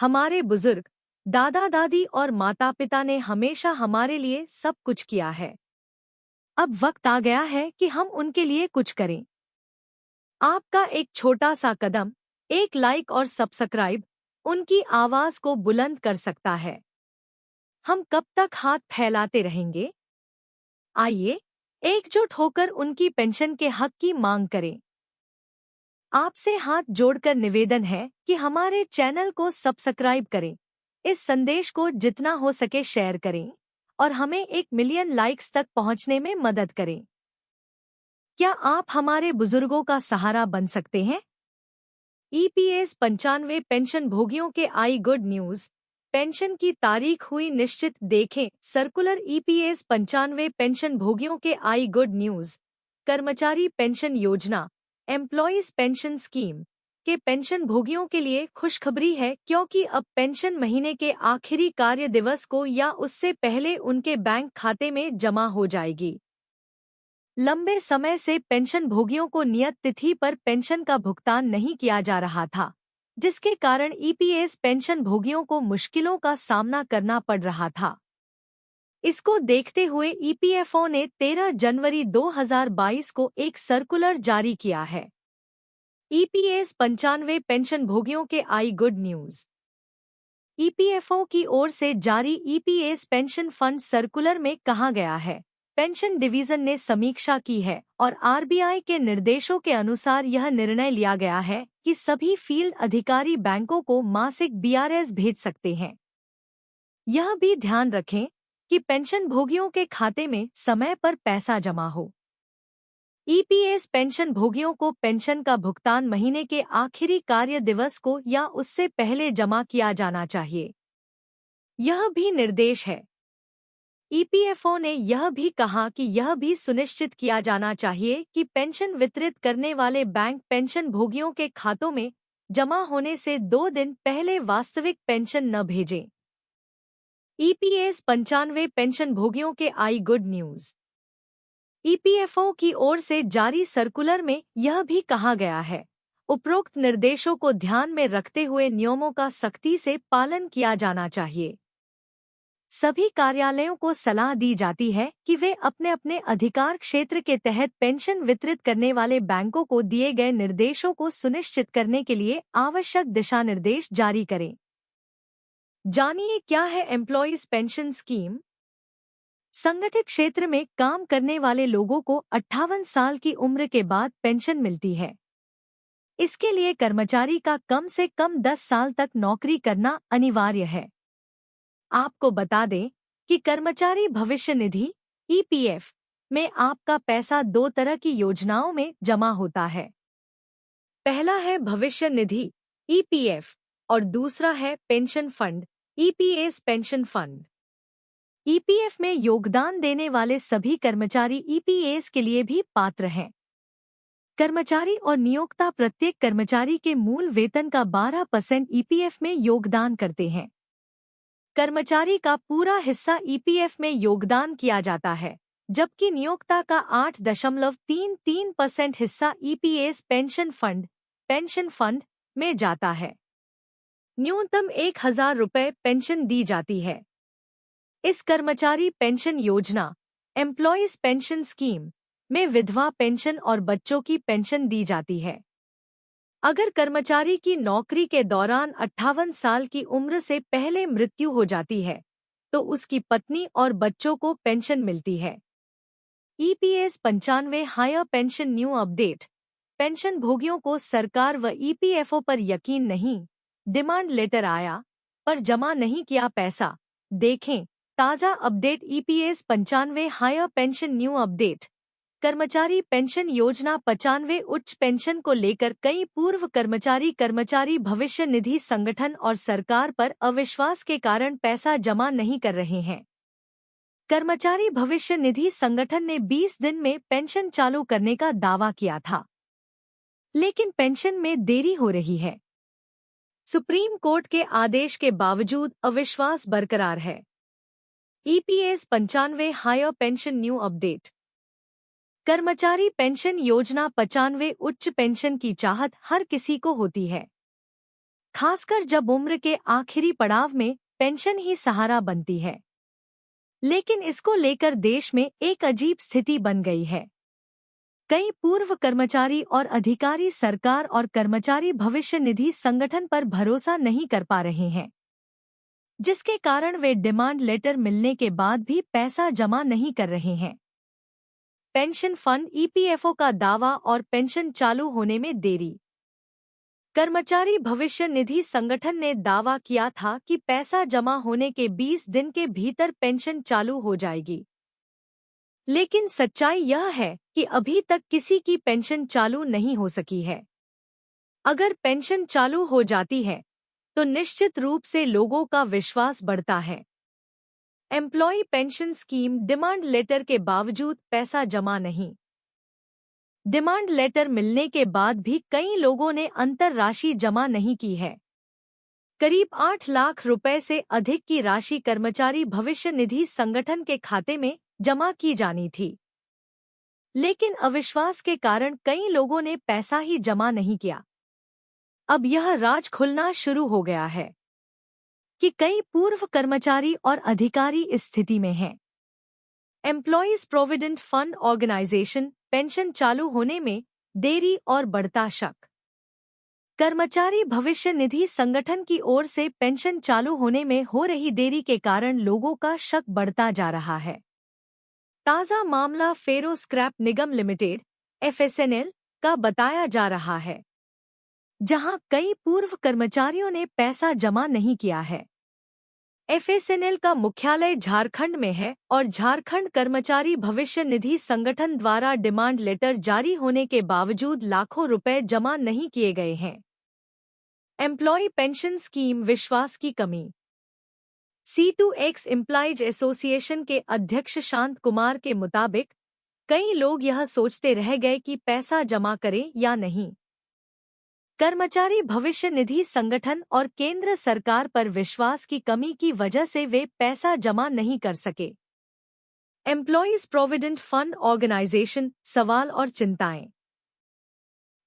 हमारे बुजुर्ग, दादा दादी और माता पिता ने हमेशा हमारे लिए सब कुछ किया है। अब वक्त आ गया है कि हम उनके लिए कुछ करें। आपका एक छोटा सा कदम, एक लाइक और सब्सक्राइब, उनकी आवाज को बुलंद कर सकता है। हम कब तक हाथ फैलाते रहेंगे? आइए, एकजुट होकर उनकी पेंशन के हक की मांग करें। आपसे हाथ जोड़कर निवेदन है कि हमारे चैनल को सब्सक्राइब करें, इस संदेश को जितना हो सके शेयर करें और हमें 1 मिलियन लाइक्स तक पहुंचने में मदद करें। क्या आप हमारे बुजुर्गों का सहारा बन सकते हैं? EPS 95 पेंशन भोगियों के आई गुड न्यूज। पेंशन की तारीख हुई निश्चित। देखें सर्कुलर EPS 95 पेंशन भोगियों के आई गुड न्यूज। कर्मचारी पेंशन योजना एम्प्लॉयज पेंशन स्कीम के पेंशन भोगियों के लिए खुशखबरी है, क्योंकि अब पेंशन महीने के आखिरी कार्य दिवस को या उससे पहले उनके बैंक खाते में जमा हो जाएगी। लंबे समय से पेंशन भोगियों को नियत तिथि पर पेंशन का भुगतान नहीं किया जा रहा था, जिसके कारण EPS पेंशन भोगियों को मुश्किलों का सामना करना पड़ रहा था। इसको देखते हुए EPFO ने 13 जनवरी 2022 को एक सर्कुलर जारी किया है। EPS 95 पेंशन भोगियों के आई गुड न्यूज। EPFO की ओर से जारी EPS पेंशन फंड सर्कुलर में कहा गया है, पेंशन डिवीजन ने समीक्षा की है और RBI के निर्देशों के अनुसार यह निर्णय लिया गया है कि सभी फील्ड अधिकारी बैंकों को मासिक BRS भेज सकते हैं। यह भी ध्यान रखें कि पेंशन भोगियों के खाते में समय पर पैसा जमा हो। EPS पेंशन भोगियों को पेंशन का भुगतान महीने के आखिरी कार्य दिवस को या उससे पहले जमा किया जाना चाहिए। यह भी निर्देश है। EPFO ने यह भी कहा कि यह भी सुनिश्चित किया जाना चाहिए कि पेंशन वितरित करने वाले बैंक पेंशन भोगियों के खातों में जमा होने से 2 दिन पहले वास्तविक पेंशन न भेजें। EPS 95 पेंशन भोगियों के आई गुड न्यूज। EPFO की ओर से जारी सर्कुलर में यह भी कहा गया है, उपरोक्त निर्देशों को ध्यान में रखते हुए नियमों का सख्ती से पालन किया जाना चाहिए। सभी कार्यालयों को सलाह दी जाती है कि वे अपने अपने अधिकार क्षेत्र के तहत पेंशन वितरित करने वाले बैंकों को दिए गए निर्देशों को सुनिश्चित करने के लिए आवश्यक दिशा निर्देश जारी करें। जानिए क्या है एम्प्लॉयज पेंशन स्कीम। संगठित क्षेत्र में काम करने वाले लोगों को 58 साल की उम्र के बाद पेंशन मिलती है। इसके लिए कर्मचारी का कम से कम 10 साल तक नौकरी करना अनिवार्य है। आपको बता दें कि कर्मचारी भविष्य निधि EPF में आपका पैसा 2 तरह की योजनाओं में जमा होता है। पहला है भविष्य निधि EPF और दूसरा है pension fund EPS pension fund. EPF में योगदान देने वाले सभी कर्मचारी EPS के लिए भी पात्र हैं। कर्मचारी और नियोक्ता प्रत्येक कर्मचारी के मूल वेतन का 12% EPF में योगदान करते हैं। कर्मचारी का पूरा हिस्सा EPF में योगदान किया जाता है, जबकि नियोक्ता का 8.33% हिस्सा EPS पेंशन फंड में जाता है। न्यूनतम 1000 रुपये पेंशन दी जाती है। इस कर्मचारी पेंशन योजना एम्प्लॉयज पेंशन स्कीम में विधवा पेंशन और बच्चों की पेंशन दी जाती है। अगर कर्मचारी की नौकरी के दौरान 58 साल की उम्र से पहले मृत्यु हो जाती है, तो उसकी पत्नी और बच्चों को पेंशन मिलती है। EPS 95 higher pension new update. Pension भोगियों को सरकार व EPFO पर यकीन नहीं, डिमांड लेटर आया पर जमा नहीं किया पैसा। देखें ताज़ा update EPS 95 higher pension new update. कर्मचारी पेंशन योजना 95 उच्च पेंशन को लेकर कई पूर्व कर्मचारी भविष्य निधि संगठन और सरकार पर अविश्वास के कारण पैसा जमा नहीं कर रहे हैं। कर्मचारी भविष्य निधि संगठन ने 20 दिन में पेंशन चालू करने का दावा किया था, लेकिन पेंशन में देरी हो रही है। सुप्रीम कोर्ट के आदेश के बावजूद अविश्वास बरकरार है। EPS 95 higher pension new update. कर्मचारी पेंशन योजना 95 उच्च पेंशन की चाहत हर किसी को होती है। खासकर जब उम्र के आखिरी पड़ाव में पेंशन ही सहारा बनती है। लेकिन इसको लेकर देश में एक अजीब स्थिति बन गई है। कई पूर्व कर्मचारी और अधिकारी सरकार और कर्मचारी भविष्य निधि संगठन पर भरोसा नहीं कर पा रहे हैं, जिसके कारण वे डिमांड लेटर मिलने के बाद भी पैसा जमा नहीं कर रहे हैं। पेंशन फंड ईपीएफओ का दावा और पेंशन चालू होने में देरी। कर्मचारी भविष्य निधि संगठन ने दावा किया था कि पैसा जमा होने के 20 दिन के भीतर पेंशन चालू हो जाएगी। लेकिन सच्चाई यह है कि अभी तक किसी की पेंशन चालू नहीं हो सकी है। अगर पेंशन चालू हो जाती है तो निश्चित रूप से लोगों का विश्वास बढ़ता है। Employ pension scheme demand letter के बावजूद पैसा जमा नहीं। डिमांड लेटर मिलने के बाद भी कई लोगों ने अंतर राशि जमा नहीं की है। करीब 8 लाख रुपए से अधिक की राशि कर्मचारी भविष्य निधि संगठन के खाते में जमा की जानी थी। लेकिन अविश्वास के कारण कई लोगों ने पैसा ही जमा नहीं किया। अब यह राज खुलना शुरू हो गया है कि कई पूर्व कर्मचारी और अधिकारी इस स्थिति में हैं। Employees provident fund organisation pension चालू होने में देरी और बढ़ता शक। कर्मचारी भविष्य निधि संगठन की ओर से पेंशन चालू होने में हो रही देरी के कारण लोगों का शक बढ़ता जा रहा है। ताज़ा मामला फेरो स्क्रैप निगम लिमिटेड (FSNL) का बताया जा रहा है, जहां कई पूर्व कर्मचारियों ने पैसा जमा नहीं किया है। FSNL का मुख्यालय झारखंड में है और झारखंड कर्मचारी भविष्य निधि संगठन द्वारा डिमांड लेटर जारी होने के बावजूद लाखों रुपए जमा नहीं किए गए हैं। एम्प्लॉय पेंशन स्कीम विश्वास की कमी। C2X एम्प्लॉयज एसोसिएशन के अध्यक्ष शांत कुमार के मुताबिक कई लोग यह सोचते रह गए कि पैसा जमा करें या नहीं। कर्मचारी भविष्य निधि संगठन और केंद्र सरकार पर विश्वास की कमी की वजह से वे पैसा जमा नहीं कर सके। एम्प्लॉयज प्रोविडेंट फंड ऑर्गेनाइजेशन सवाल और चिंताएं।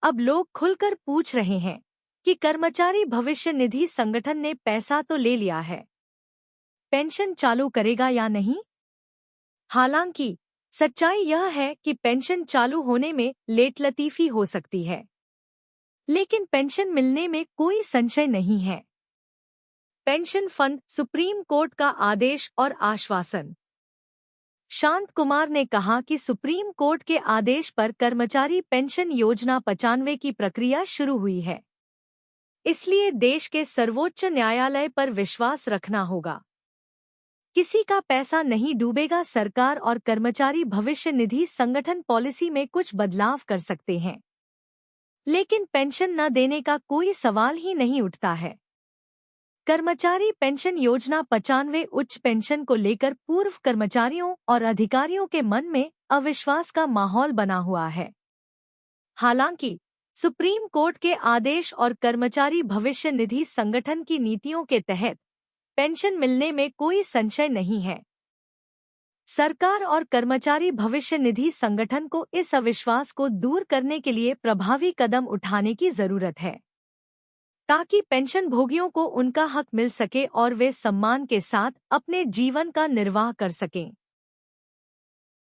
अब लोग खुलकर पूछ रहे हैं कि कर्मचारी भविष्य निधि संगठन ने पैसा तो ले लिया है, पेंशन चालू करेगा या नहीं? हालांकि सच्चाई यह है कि पेंशन चालू होने में लेटलतीफी हो सकती है, लेकिन पेंशन मिलने में कोई संशय नहीं है। पेंशन फंड सुप्रीम कोर्ट का आदेश और आश्वासन। शांत कुमार ने कहा कि सुप्रीम कोर्ट के आदेश पर कर्मचारी पेंशन योजना 95 की प्रक्रिया शुरू हुई है, इसलिए देश के सर्वोच्च न्यायालय पर विश्वास रखना होगा। किसी का पैसा नहीं डूबेगा। सरकार और कर्मचारी भविष्य निधि संगठन पॉलिसी में कुछ बदलाव कर सकते हैं, लेकिन पेंशन न देने का कोई सवाल ही नहीं उठता है। कर्मचारी पेंशन योजना 95 उच्च पेंशन को लेकर पूर्व कर्मचारियों और अधिकारियों के मन में अविश्वास का माहौल बना हुआ है। हालांकि सुप्रीम कोर्ट के आदेश और कर्मचारी भविष्य निधि संगठन की नीतियों के तहत पेंशन मिलने में कोई संशय नहीं है। सरकार और कर्मचारी भविष्य निधि संगठन को इस अविश्वास को दूर करने के लिए प्रभावी कदम उठाने की जरूरत है, ताकि पेंशन भोगियों को उनका हक मिल सके और वे सम्मान के साथ अपने जीवन का निर्वाह कर सकें।